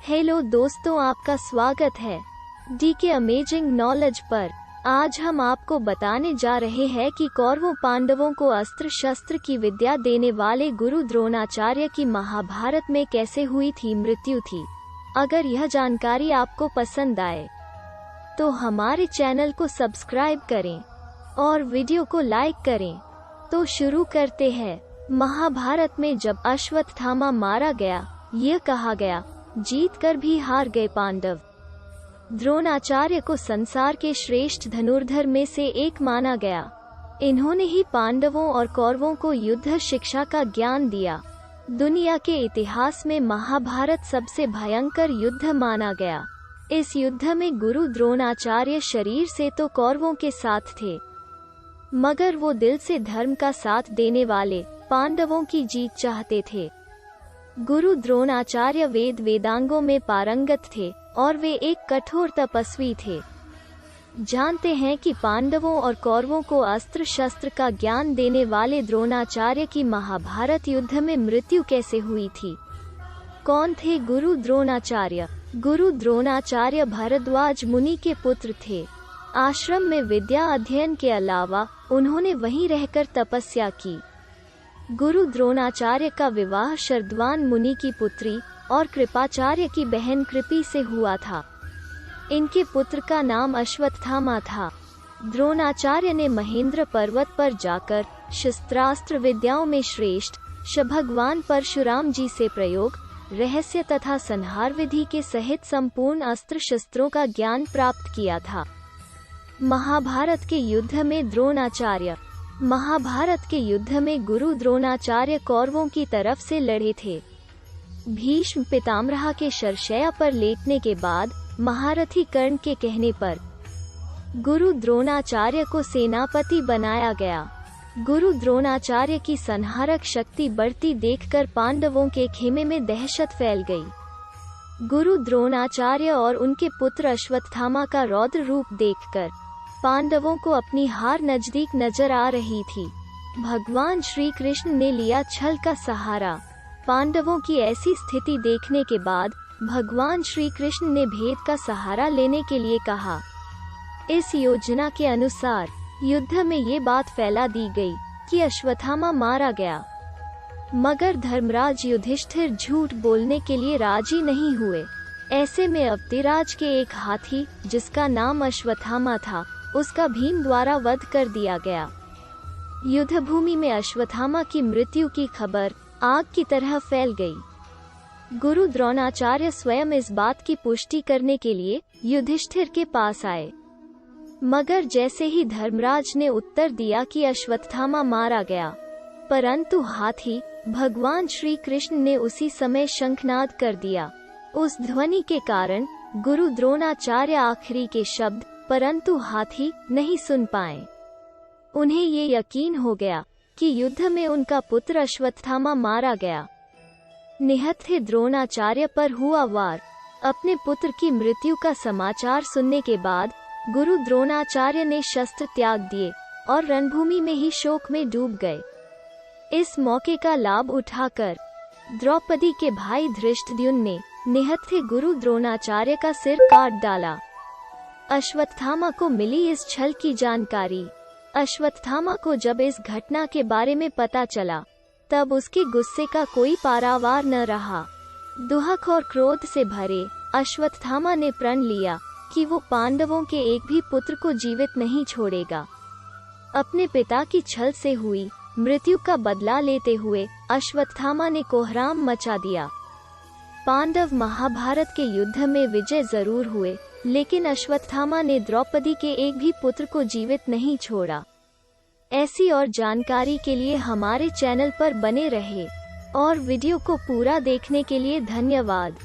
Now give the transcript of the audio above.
Hello दोस्तों, आपका स्वागत है डी के अमेजिंग नॉलेज पर। आज हम आपको बताने जा रहे हैं कि कौरवों पांडवों को अस्त्र शस्त्र की विद्या देने वाले गुरु द्रोणाचार्य की महाभारत में कैसे हुई थी मृत्यु थी। अगर यह जानकारी आपको पसंद आए तो हमारे चैनल को सब्सक्राइब करें और वीडियो को लाइक करें। तो शुरू करते हैं। महाभारत में जब अश्वत्थामा मारा गया, यह कहा गया, जीत कर भी हार गए पांडव। द्रोणाचार्य को संसार के श्रेष्ठ धनुर्धर में से एक माना गया। इन्होंने ही पांडवों और कौरवों को युद्ध शिक्षा का ज्ञान दिया। दुनिया के इतिहास में महाभारत सबसे भयंकर युद्ध माना गया। इस युद्ध में गुरु द्रोणाचार्य शरीर से तो कौरवों के साथ थे, मगर वो दिल से धर्म का साथ देने वाले पांडवों की जीत चाहते थे। गुरु द्रोणाचार्य वेद वेदांगों में पारंगत थे और वे एक कठोर तपस्वी थे। जानते हैं कि पांडवों और कौरवों को अस्त्र शस्त्र का ज्ञान देने वाले द्रोणाचार्य की महाभारत युद्ध में मृत्यु कैसे हुई थी। कौन थे गुरु द्रोणाचार्य? गुरु द्रोणाचार्य भरद्वाज मुनि के पुत्र थे। आश्रम में विद्या अध्ययन के अलावा उन्होंने वहीं रहकर तपस्या की। गुरु द्रोणाचार्य का विवाह शरद्वान मुनि की पुत्री और कृपाचार्य की बहन कृपि से हुआ था। इनके पुत्र का नाम अश्वत्थामा था। द्रोणाचार्य ने महेंद्र पर्वत पर जाकर शस्त्रास्त्र विद्याओं में श्रेष्ठ भगवान परशुराम जी से प्रयोग, रहस्य तथा संहार विधि के सहित संपूर्ण अस्त्र शस्त्रों का ज्ञान प्राप्त किया था। महाभारत के युद्ध में गुरु द्रोणाचार्य कौरवों की तरफ से लड़े थे। भीष्म पितामह के शरशय्या पर लेटने के बाद महारथी कर्ण के कहने पर गुरु द्रोणाचार्य को सेनापति बनाया गया। गुरु द्रोणाचार्य की संहारक शक्ति बढ़ती देखकर पांडवों के खेमे में दहशत फैल गई। गुरु द्रोणाचार्य और उनके पुत्र अश्वत्थामा का रौद्र रूप देखकर पांडवों को अपनी हार नजदीक नजर आ रही थी। भगवान श्री कृष्ण ने लिया छल का सहारा। पांडवों की ऐसी स्थिति देखने के बाद भगवान श्री कृष्ण ने भेद का सहारा लेने के लिए कहा। इस योजना के अनुसार युद्ध में ये बात फैला दी गई कि अश्वत्थामा मारा गया, मगर धर्मराज युधिष्ठिर झूठ बोलने के लिए राजी नहीं हुए। ऐसे में अवतिराज के एक हाथी, जिसका नाम अश्वत्थामा था, उसका भीम द्वारा वध कर दिया गया। युद्ध भूमि में अश्वत्थामा की मृत्यु की खबर आग की तरह फैल गई। गुरु द्रोणाचार्य स्वयं इस बात की पुष्टि करने के लिए युधिष्ठिर के पास आए, मगर जैसे ही धर्मराज ने उत्तर दिया कि अश्वत्थामा मारा गया, परंतु हाथी भगवान श्री कृष्ण ने उसी समय शंखनाद कर दिया। उस ध्वनि के कारण गुरु द्रोणाचार्य आखिरी के शब्द परंतु हाथी नहीं सुन पाए। उन्हें ये यकीन हो गया कि युद्ध में उनका पुत्र अश्वत्थामा मारा गया। निहत्थे द्रोणाचार्य पर हुआ वार। अपने पुत्र की मृत्यु का समाचार सुनने के बाद गुरु द्रोणाचार्य ने शस्त्र त्याग दिए और रणभूमि में ही शोक में डूब गए। इस मौके का लाभ उठाकर द्रौपदी के भाई धृष्टद्युम्न ने निहत्थे गुरु द्रोणाचार्य का सिर काट डाला। अश्वत्थामा को मिली इस छल की जानकारी। अश्वत्थामा को जब इस घटना के बारे में पता चला, तब उसके गुस्से का कोई पारावार न रहा। दुहक और क्रोध से भरे अश्वत्थामा ने प्रण लिया कि वो पांडवों के एक भी पुत्र को जीवित नहीं छोड़ेगा। अपने पिता की छल से हुई मृत्यु का बदला लेते हुए अश्वत्थामा ने कोहराम मचा दिया। पांडव महाभारत के युद्ध में विजय जरूर हुए, लेकिन अश्वत्थामा ने द्रौपदी के एक भी पुत्र को जीवित नहीं छोड़ा। ऐसी और जानकारी के लिए हमारे चैनल पर बने रहे और वीडियो को पूरा देखने के लिए धन्यवाद।